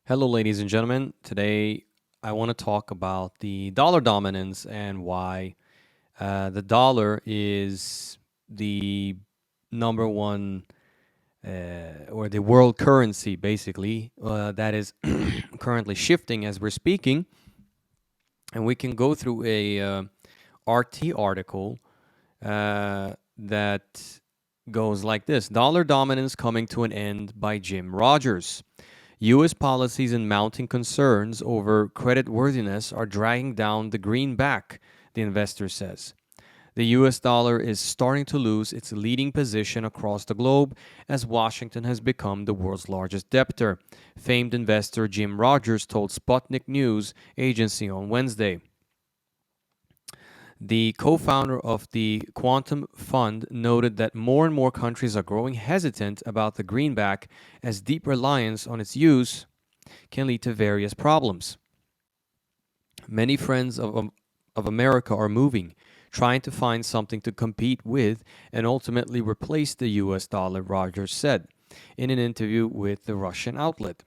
Hello, ladies and gentlemen. Today, I want to talk about the dollar dominance and why the dollar is the number one or the world currency, basically, that is currently shifting as we're speaking. And we can go through a RT article that goes like this: Dollar dominance coming to an end by Jim Rogers. U.S. policies and mounting concerns over creditworthiness are dragging down the greenback, the investor says. The U.S. dollar is starting to lose its leading position across the globe as Washington has become the world's largest debtor, famed investor Jim Rogers told Sputnik News agency on Wednesday. The co founder of the Quantum Fund noted that more and more countries are growing hesitant about the greenback as deep reliance on its use can lead to various problems. Many friends of America are moving, trying to find something to compete with and ultimately replace the US dollar, Rogers said in an interview with the Russian outlet.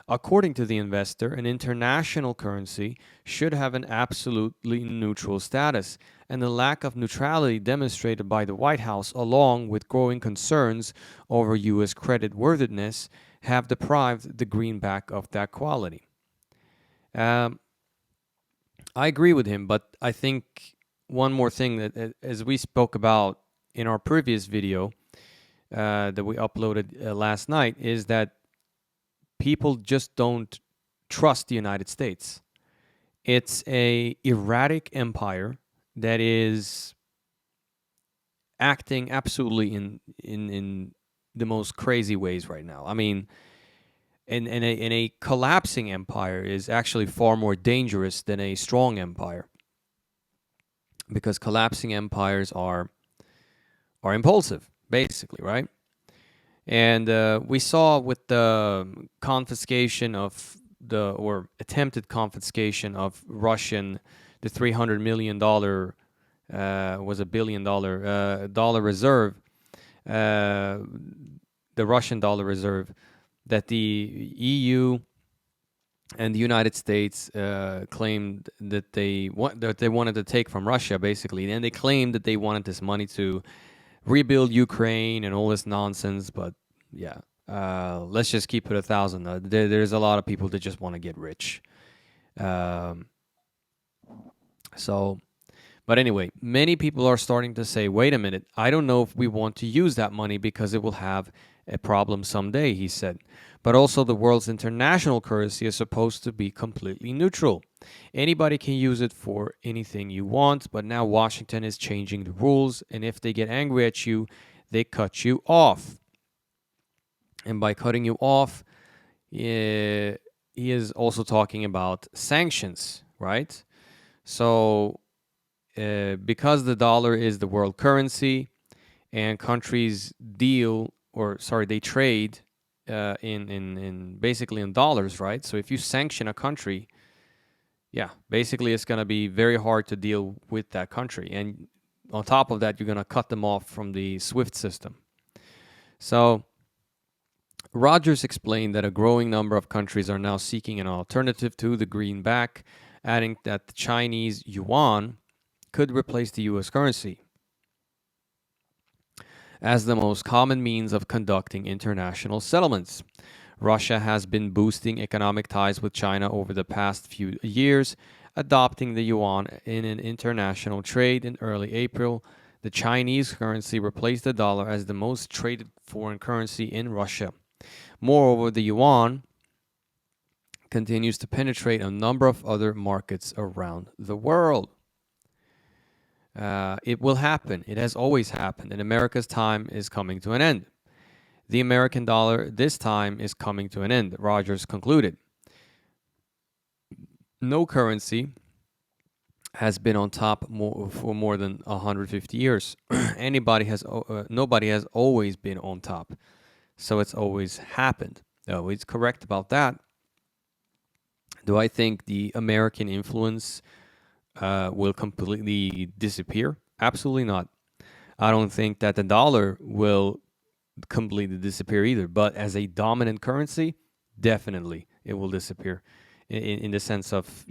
According to the investor, an international currency should have an absolutely neutral status, and the lack of neutrality demonstrated by the White House, along with growing concerns over U.S. creditworthiness, have deprived the greenback of that quality. Um, I agree with him, but I think one more thing that, as we spoke about in our previous video that we uploaded last night, is that people just don't trust the United States. It's a erratic empire that is acting absolutely in the most crazy ways right now. I mean, in a collapsing empire is actually far more dangerous than a strong empire, because collapsing empires are impulsive, basically, right? And we saw with the confiscation of or attempted confiscation of the $300 million was $1 billion dollar reserve, uh, the Russian dollar reserve, that the EU and the United States claimed that they wanted to take from Russia, basically, and they claimed that they wanted this money to rebuild Ukraine and all this nonsense. But yeah, let's just keep it 1,000. There's a lot of people that just want to get rich. Um, so, but anyway, many people are starting to say, wait a minute, I don't know if we want to use that money because it will have a problem someday, he said. But also, the world's international currency is supposed to be completely neutral. Anybody can use it for anything you want, but now Washington is changing the rules, and if they get angry at you, they cut you off. And by cutting you off, he is also talking about sanctions, right? So, because the dollar is the world currency and countries they trade in basically in dollars, right? So if you sanction a country, yeah, basically it's going to be very hard to deal with that country. And on top of that, you're going to cut them off from the SWIFT system. So Rogers explained that a growing number of countries are now seeking an alternative to the greenback, adding that the Chinese yuan could replace the US currency as the most common means of conducting international settlements. Russia has been boosting economic ties with China over the past few years, adopting the yuan in an international trade. In early April, the Chinese currency replaced the dollar as the most traded foreign currency in Russia. Moreover, the yuan continues to penetrate a number of other markets around the world. It will happen. It has always happened, and America's time is coming to an end. The American dollar this time is coming to an end, Rogers concluded. No currency has been on top for more than 150 years. Nobody has always been on top, so it's always happened. No, it's correct about that. Do I think the American influence will completely disappear? Absolutely not. I don't think that the dollar will completely disappear either. But as a dominant currency, definitely it will disappear. In the sense of,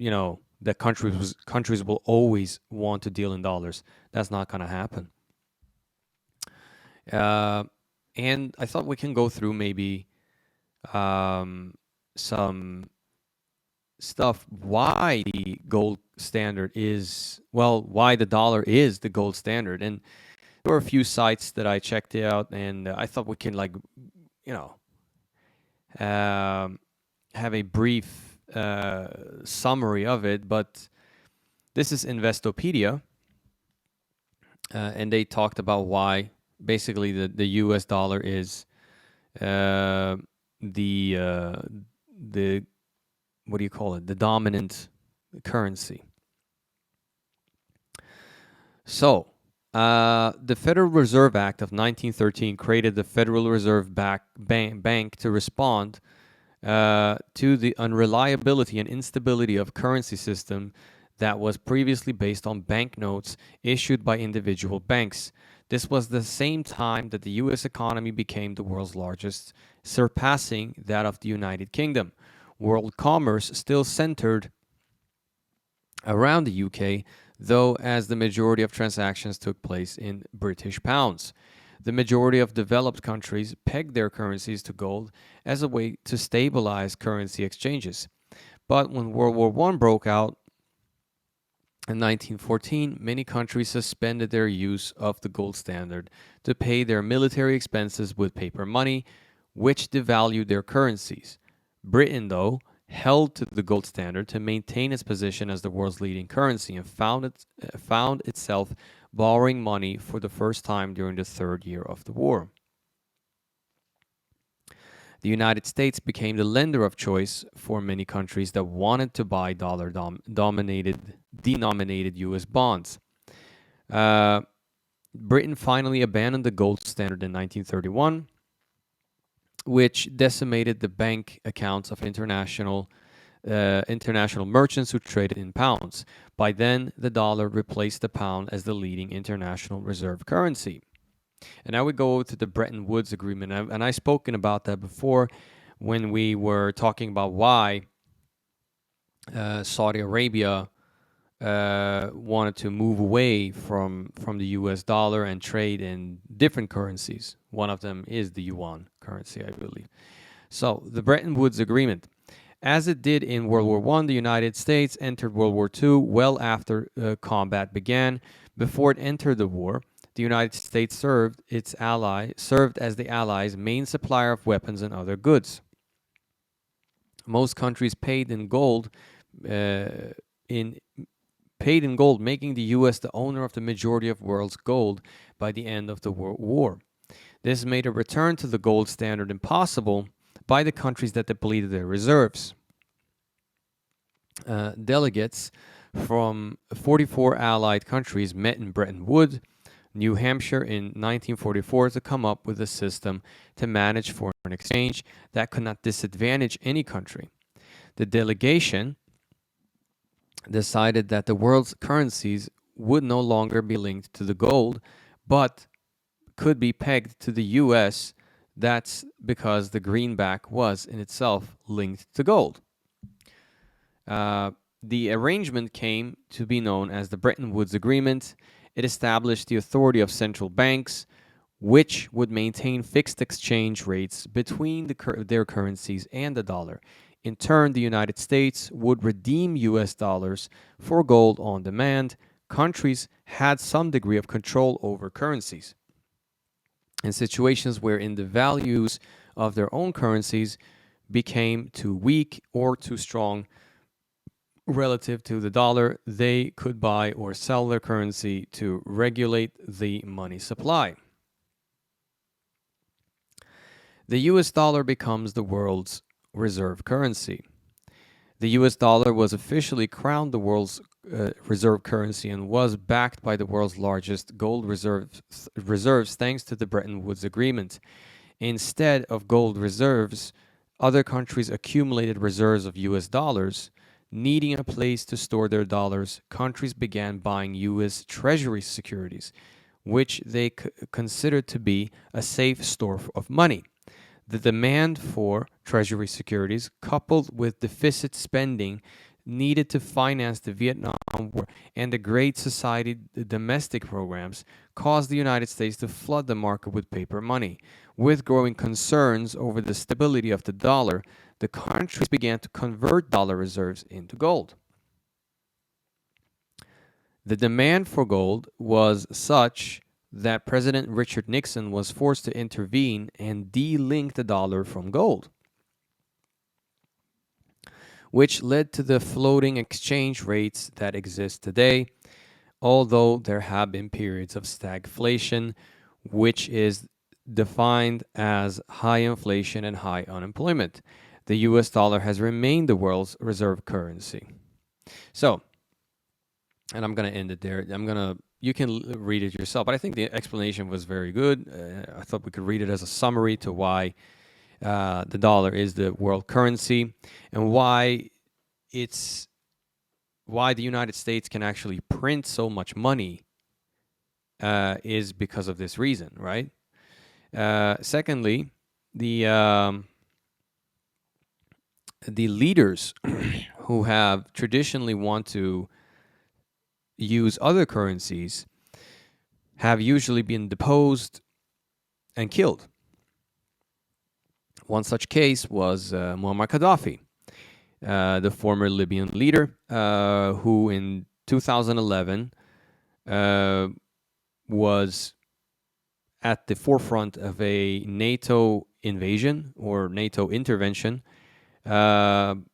that countries will always want to deal in dollars. That's not going to happen. Uh, and I thought we can go through maybe some stuff why the gold standard is, well, why the dollar is the gold standard. And there were a few sites that I checked out, and I thought we can, like, you know, have a brief summary of it. But this is Investopedia, and they talked about why basically the U.S. dollar is uh, the what do you call it? The dominant currency. So, the Federal Reserve Act of 1913 created the Federal Reserve Bank to respond to the unreliability and instability of currency system that was previously based on banknotes issued by individual banks. This was the same time that the U.S. economy became the world's largest, surpassing that of the United Kingdom. World commerce still centered around the UK, though, as the majority of transactions took place in British pounds. The majority of developed countries pegged their currencies to gold as a way to stabilize currency exchanges. But when World War I broke out in 1914, many countries suspended their use of the gold standard to pay their military expenses with paper money, which devalued their currencies. Britain, though, held to the gold standard to maintain its position as the world's leading currency and found itself borrowing money for the first time during the third year of the war. The United States became the lender of choice for many countries that wanted to buy denominated U.S. bonds. Uh, Britain finally abandoned the gold standard in 1931, which decimated the bank accounts of international merchants who traded in pounds. By then, the dollar replaced the pound as the leading international reserve currency. And now we go to the Bretton Woods Agreement. And I've spoken about that before when we were talking about why Saudi Arabia wanted to move away from the US dollar and trade in different currencies. One of them is the yuan currency, I believe. So, the Bretton Woods Agreement. As it did in World War I, the United States entered World War II well after combat began. Before it entered the war, the United States served as the Allies' main supplier of weapons and other goods. Most countries paid in gold, making the U.S. the owner of the majority of world's gold by the end of the World War. This made a return to the gold standard impossible by the countries that depleted their reserves. Delegates from 44 Allied countries met in Bretton Woods, New Hampshire in 1944 to come up with a system to manage foreign exchange that could not disadvantage any country. The delegation decided that the world's currencies would no longer be linked to the gold, but could be pegged to the US. That's because the greenback was in itself linked to gold. The arrangement came to be known as the Bretton Woods Agreement. It established the authority of central banks, which would maintain fixed exchange rates between their currencies and the dollar. In turn, the United States would redeem US dollars for gold on demand. Countries had some degree of control over currencies. In situations wherein the values of their own currencies became too weak or too strong relative to the dollar, they could buy or sell their currency to regulate the money supply. The US dollar becomes the world's reserve currency. The US dollar was officially crowned the world's reserve currency and was backed by the world's largest gold reserves thanks to the Bretton Woods Agreement. Instead of gold reserves, other countries accumulated reserves of US dollars. Needing a place to store their dollars, countries began buying U.S. Treasury securities, which they considered to be a safe store of money. The demand for Treasury securities, coupled with deficit spending needed to finance the Vietnam War and the Great Society domestic programs, caused the United States to flood the market with paper money. With growing concerns over the stability of the dollar, the countries began to convert dollar reserves into gold. The demand for gold was such that President Richard Nixon was forced to intervene and de-link the dollar from gold, which led to the floating exchange rates that exist today, although there have been periods of stagflation, which is defined as high inflation and high unemployment. The US dollar has remained the world's reserve currency. So, and I'm going to end it there. You can read it yourself, but I think the explanation was very good. I thought we could read it as a summary to why the dollar is the world currency and why the United States can actually print so much money is because of this reason, right? Secondly, the leaders who have traditionally want to use other currencies have usually been deposed and killed. One such case was Muammar Gaddafi, the former Libyan leader, who in 2011 was at the forefront of a NATO invasion or NATO intervention. And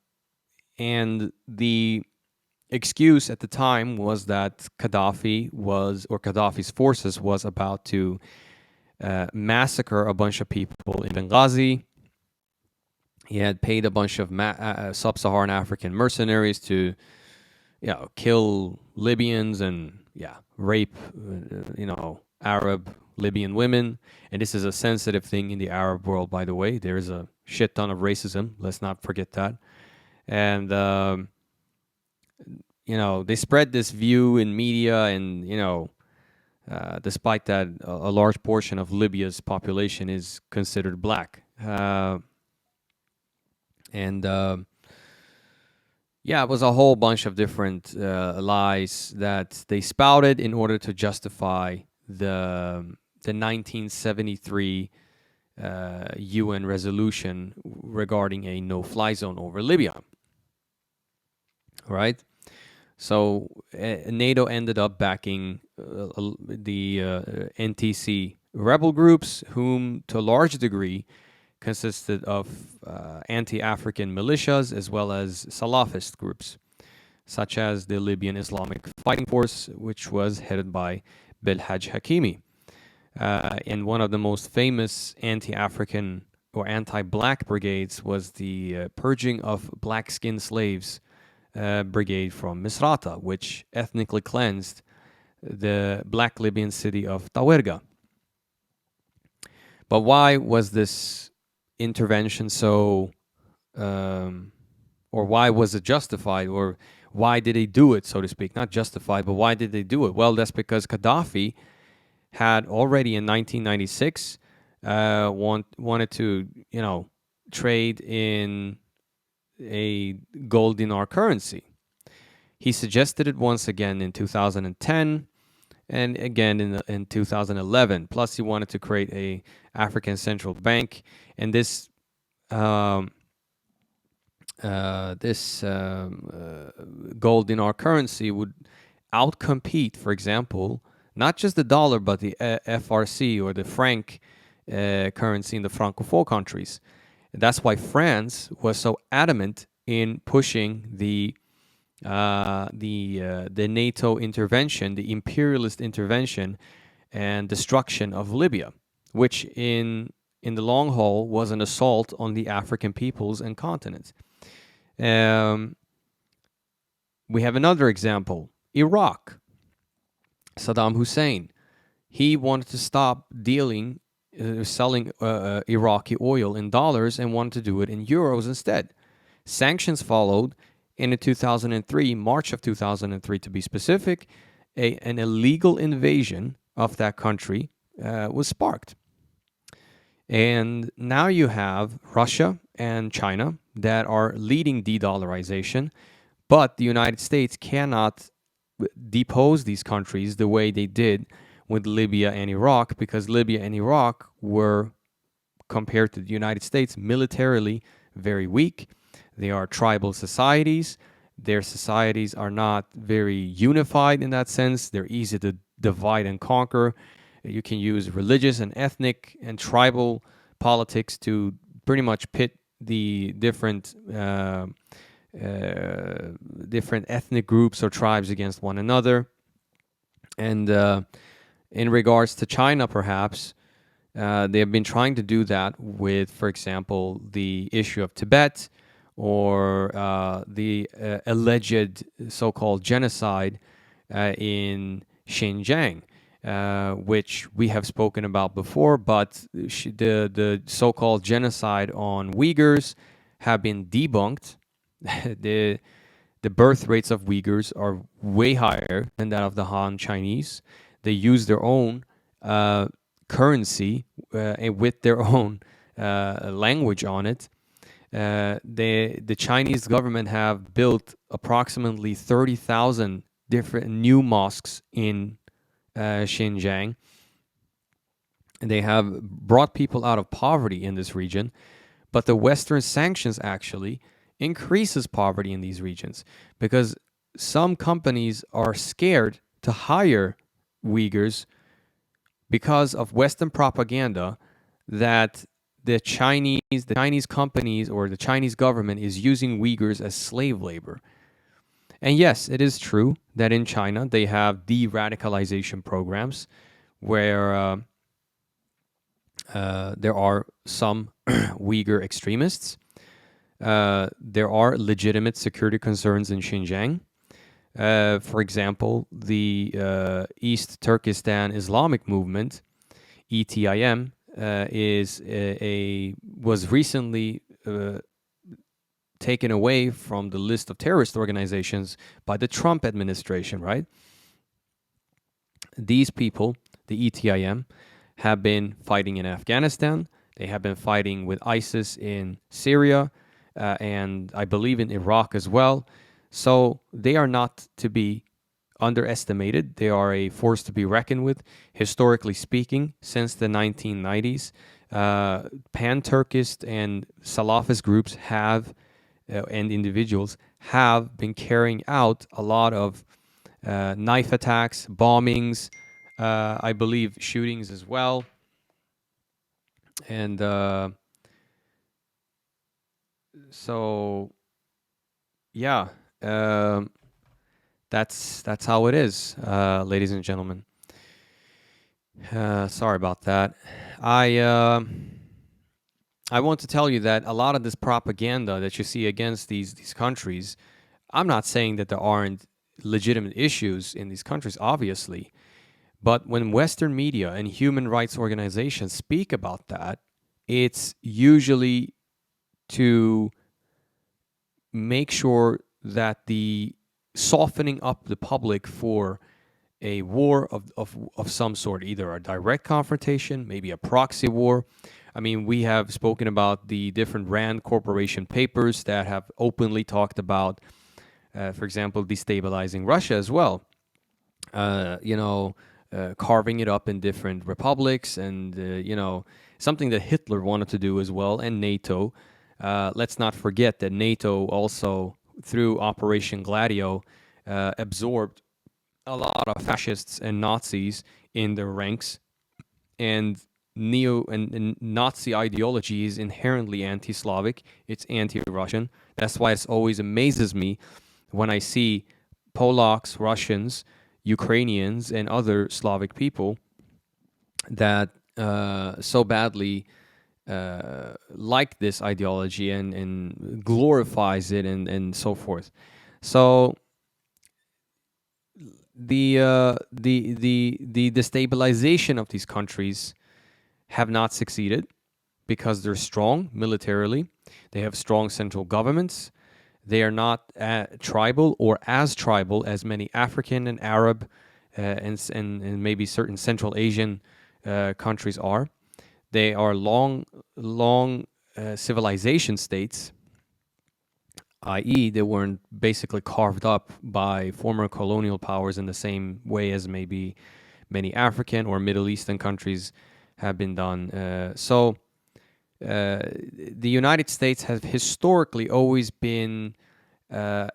the excuse at the time was that Gaddafi's forces was about to massacre a bunch of people in Benghazi. He had paid a bunch of sub-Saharan African mercenaries to, kill Libyans and rape, Arab Libyan women. And this is a sensitive thing in the Arab world, by the way. There is a shit ton of racism. Let's not forget that. And they spread this view in media, and despite that, a large portion of Libya's population is considered black. It was a whole bunch of different lies that they spouted in order to justify the 1973 UN resolution regarding a no-fly zone over Libya. Right? So NATO ended up backing the NTC rebel groups, whom to a large degree consisted of anti-African militias as well as Salafist groups, such as the Libyan Islamic Fighting Force, which was headed by Belhaj Hakimi. And one of the most famous anti-African or anti-black brigades was the Purging of Black-Skinned Slaves brigade from Misrata, which ethnically cleansed the black Libyan city of Tawerga. But why was this intervention so, or why was it justified, or why did they do it, so to speak? Not justified, but why did they do it? Well, that's because Gaddafi had already in 1996 wanted to, trade in a gold dinar currency. He suggested it once again in 2010 and again in 2011. Plus, he wanted to create a African central bank, and this gold dinar currency would outcompete, for example, not just the dollar, but the FRC or the franc currency in the Francophone countries. That's why France was so adamant in pushing the NATO intervention, the imperialist intervention and destruction of Libya, which in the long haul was an assault on the African peoples and continents. We have another example, Iraq. Saddam Hussein, he wanted to stop selling Iraqi oil in dollars and wanted to do it in euros instead. Sanctions followed, and in 2003, March of 2003 to be specific, an illegal invasion of that country was sparked. And now you have Russia and China that are leading de-dollarization, but the United States cannot depose these countries the way they did with Libya and Iraq, because Libya and Iraq were, compared to the United States, militarily very weak. They are tribal societies. Their societies are not very unified in that sense. They're easy to divide and conquer. You can use religious and ethnic and tribal politics to pretty much pit the different ethnic groups or tribes against one another. And in regards to China, perhaps, they have been trying to do that with, for example, the issue of Tibet, or the alleged so-called genocide in Xinjiang, which we have spoken about before. But the so-called genocide on Uyghurs have been debunked. the the birth rates of Uyghurs are way higher than that of the Han Chinese. They use their own currency and with their own language on it. The Chinese government have built approximately 30,000 different new mosques in Xinjiang. And they have brought people out of poverty in this region, but the Western sanctions actually increases poverty in these regions, because some companies are scared to hire Uyghurs because of Western propaganda that the Chinese companies or the Chinese government is using Uyghurs as slave labor. And yes, it is true that in China they have de-radicalization programs where there are some Uyghur extremists. There are legitimate security concerns in Xinjiang. For example, the East Turkestan Islamic Movement, ETIM, was recently taken away from the list of terrorist organizations by the Trump administration, right? These people, the ETIM, have been fighting in Afghanistan. They have been fighting with ISIS in Syria, and I believe in Iraq as well. So they are not to be underestimated. They are a force to be reckoned with, historically speaking, since the 1990s. Pan-Turkist and Salafist groups have, and individuals have been carrying out a lot of knife attacks, bombings, I believe shootings as well. And so, yeah, that's how it is, ladies and gentlemen. Sorry about that. I want to tell you that a lot of this propaganda that you see against these countries, I'm not saying that there aren't legitimate issues in these countries, obviously, but when Western media and human rights organizations speak about that, it's usually to make sure that the softening up the public for a war of some sort, either a direct confrontation, maybe a proxy war. I mean, we have spoken about the different Rand Corporation papers that have openly talked about, for example, destabilizing Russia as well. Carving it up in different republics, and something that Hitler wanted to do as well, and NATO. Let's not forget that NATO also, through Operation Gladio, absorbed a lot of fascists and Nazis in their ranks, and and Nazi ideology is inherently anti-Slavic. It's anti-Russian. That's why it always amazes me when I see Polacks, Russians, Ukrainians, and other Slavic people that so badly like this ideology and glorifies it, and so forth. So the destabilization of these countries have not succeeded because they're strong militarily. They have strong central governments. They are not tribal or as tribal as many African and Arab and maybe certain Central Asian countries are. They are long civilization states, i.e., they weren't basically carved up by former colonial powers in the same way as maybe many African or Middle Eastern countries have been done. The United States has historically always been they've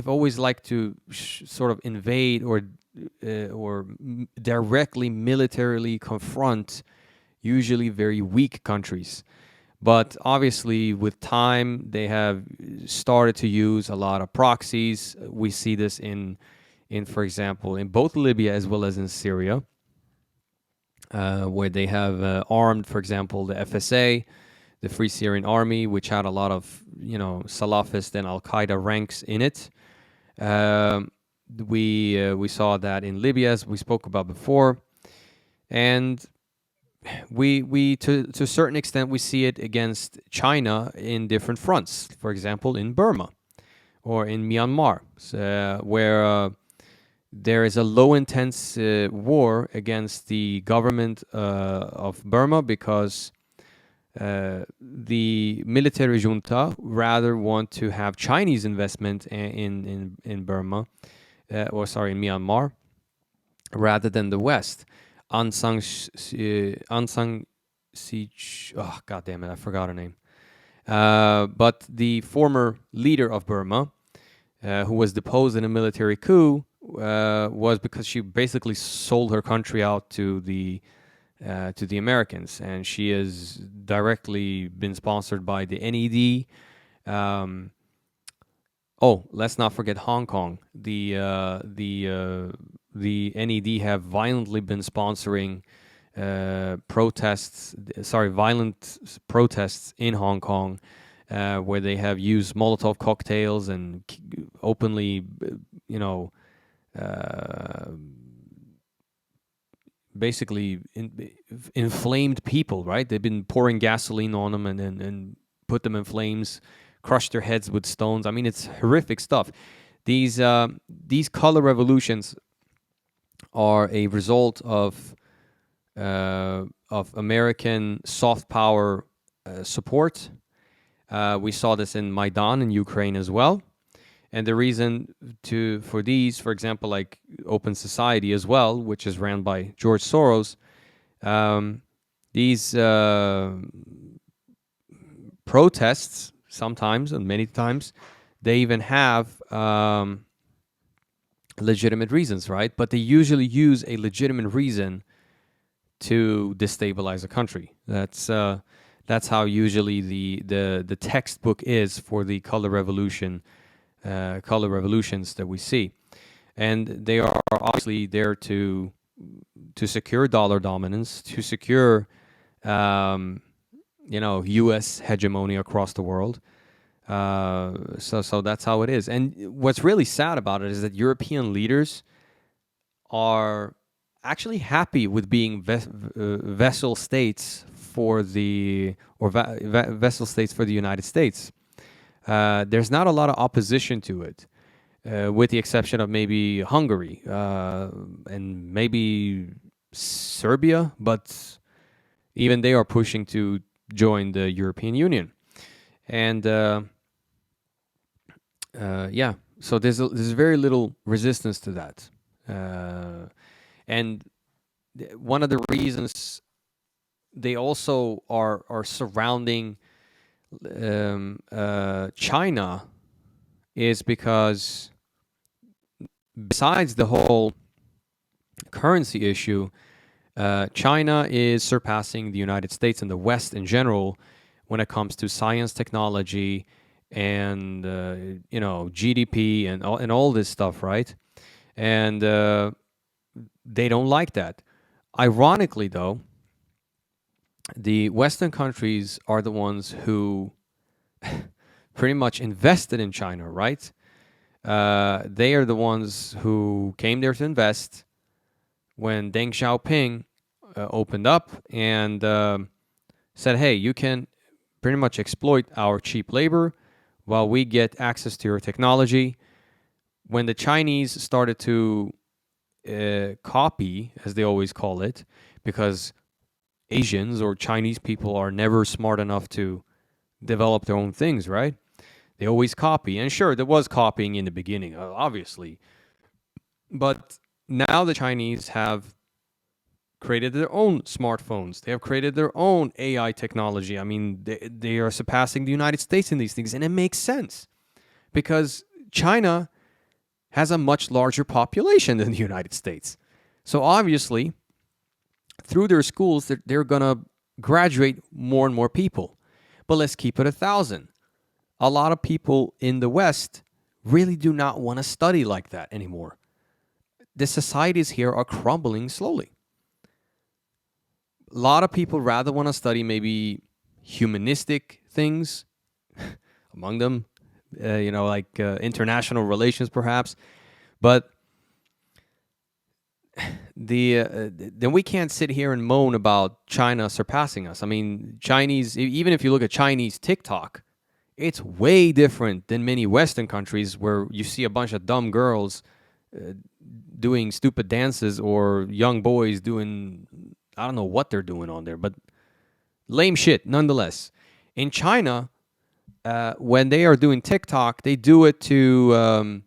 always liked to sort of invade or directly militarily confront usually very weak countries. But obviously, with time, they have started to use a lot of proxies. We see this for example, in both Libya as well as in Syria, where they have armed, for example, the FSA, the Free Syrian Army, which had a lot of Salafist and Al Qaeda ranks in it. Um, we saw that in Libya, as we spoke about before, and we to a certain extent we see it against China in different fronts. For example, in Burma or in Myanmar, where there is a low intense war against the government of Burma because the military junta rather want to have Chinese investment in Burma, in Myanmar, rather than the West. Aung San oh god damn it, I forgot her name. But the former leader of Burma, who was deposed in a military coup, was because she basically sold her country out to the Americans, and she has directly been sponsored by the NED. Um, oh, let's not forget Hong Kong. The NED have violently been sponsoring violent protests in Hong Kong, where they have used Molotov cocktails and openly, you know, uh, basically inflamed people, right? They've been pouring gasoline on them and put them in flames, crushed their heads with stones. I mean, it's horrific stuff. These color revolutions are a result of American soft power support. We saw this in Maidan in Ukraine as well. And the reason for these, for example, like Open Society as well, which is ran by George Soros, these protests sometimes and many times, they even have legitimate reasons, right? But they usually use a legitimate reason to destabilize a country. That's how usually the textbook is for the color revolutions that we see, and they are obviously there to secure dollar dominance, to secure U.S. hegemony across the world. So that's how it is. And what's really sad about it is that European leaders are actually happy with being vessel states for vessel states for the United States. There's not a lot of opposition to it, with the exception of maybe Hungary and maybe Serbia, but even they are pushing to join the European Union. And so there's very little resistance to that. And one of the reasons they also are surrounding China is because, besides the whole currency issue, China is surpassing the United States and the West in general when it comes to science, technology, and GDP and all this stuff, right? And they don't like that. Ironically, though, the Western countries are the ones who pretty much invested in China, right? They are the ones who came there to invest when Deng Xiaoping opened up and said, hey, you can pretty much exploit our cheap labor while we get access to your technology. When the Chinese started to copy, as they always call it, because Asians or Chinese people are never smart enough to develop their own things, right? They always copy. And sure, there was copying in the beginning, obviously. But now the Chinese have created their own smartphones. They have created their own AI technology. I mean, they are surpassing the United States in these things. And it makes sense because China has a much larger population than the United States. So obviously, through their schools, they're going to graduate more and more people. But let's keep it 1,000. A lot of people in the West really do not want to study like that anymore. The societies here are crumbling slowly. A lot of people rather want to study maybe humanistic things, among them, like international relations, perhaps. But then we can't sit here and moan about China surpassing us. I mean, even if you look at Chinese TikTok, it's way different than many Western countries where you see a bunch of dumb girls doing stupid dances or young boys doing, I don't know what they're doing on there, but lame shit nonetheless. In China, when they are doing TikTok, they do it to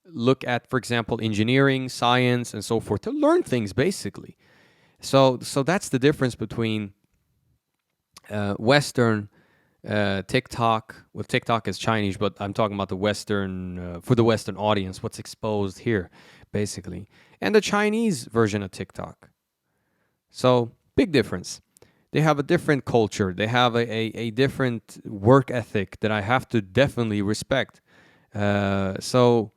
look at, for example, engineering, science, and so forth, to learn things basically. So that's the difference between Western TikTok. Well, TikTok is Chinese, but I'm talking about the Western, for the Western audience, what's exposed here, basically, and the Chinese version of TikTok. So big difference. They have a different culture. They have a different work ethic that I have to definitely respect. So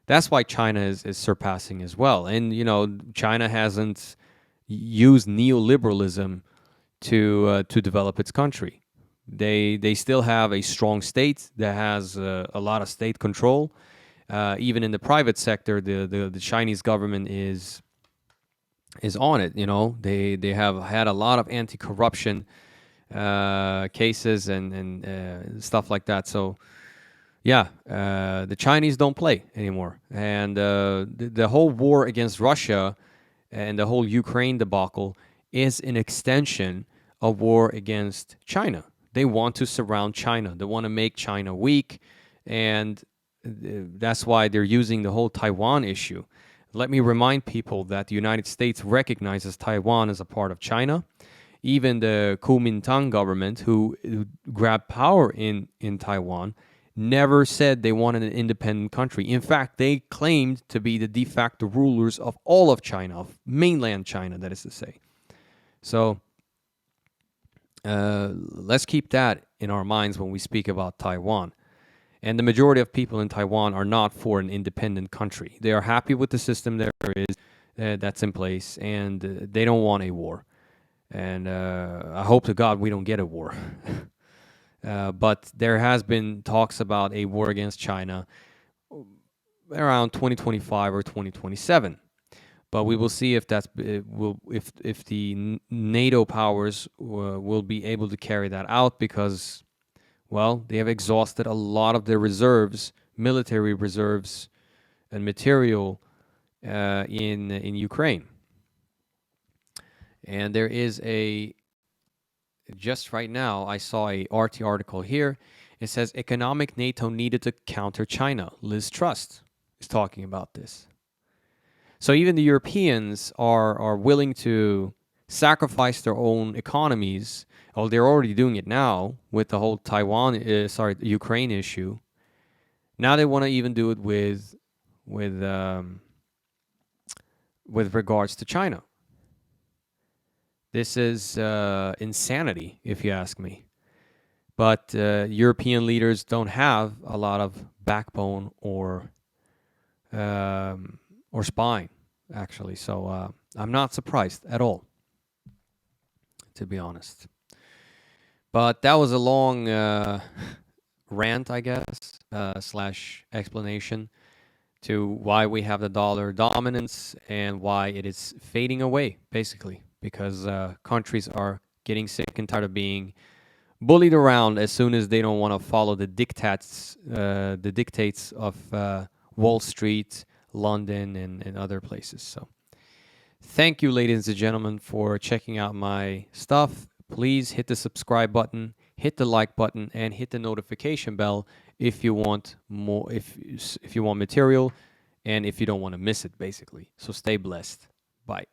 that's why China is surpassing as well. And, China hasn't used neoliberalism to develop its country. They still have a strong state that has a lot of state control. Even in the private sector, the Chinese government is on it. They have had a lot of anti-corruption cases and stuff like that. So yeah, the Chinese don't play anymore, and the whole war against Russia and the whole Ukraine debacle is an extension of war against China. They want to surround China. They want to make China weak, and that's why they're using the whole Taiwan issue. Let me remind people that the United States recognizes Taiwan as a part of China. Even the Kuomintang government, who grabbed power in Taiwan, never said they wanted an independent country. In fact, they claimed to be the de facto rulers of all of China, of mainland China, that is to say. So let's keep that in our minds when we speak about Taiwan. And the majority of people in Taiwan are not for an independent country. They are happy with the system there is that's in place, and they don't want a war. And I hope to God we don't get a war. But there has been talks about a war against China around 2025 or 2027. But we will see if if the NATO powers will be able to carry that out, because, well, they have exhausted a lot of their reserves, military reserves, and material in Ukraine. And there is just right now, I saw a RT article here. It says economic NATO needed to counter China. Liz Truss is talking about this. So even the Europeans are willing to sacrifice their own economies. Oh, they're already doing it now with the whole Ukraine issue. Now they want to even do it with regards to China. This is insanity, if you ask me. But European leaders don't have a lot of backbone or spine, actually. So I'm not surprised at all, to be honest. But that was a long rant, I guess, slash explanation to why we have the dollar dominance and why it is fading away, basically, because countries are getting sick and tired of being bullied around as soon as they don't want to follow the dictates of Wall Street, London, and other places. So Thank you, ladies and gentlemen, for checking out my stuff. Please hit the subscribe button, hit the like button, and hit the notification bell if you want more, if you want material, and if you don't want to miss it, basically. So stay blessed. Bye.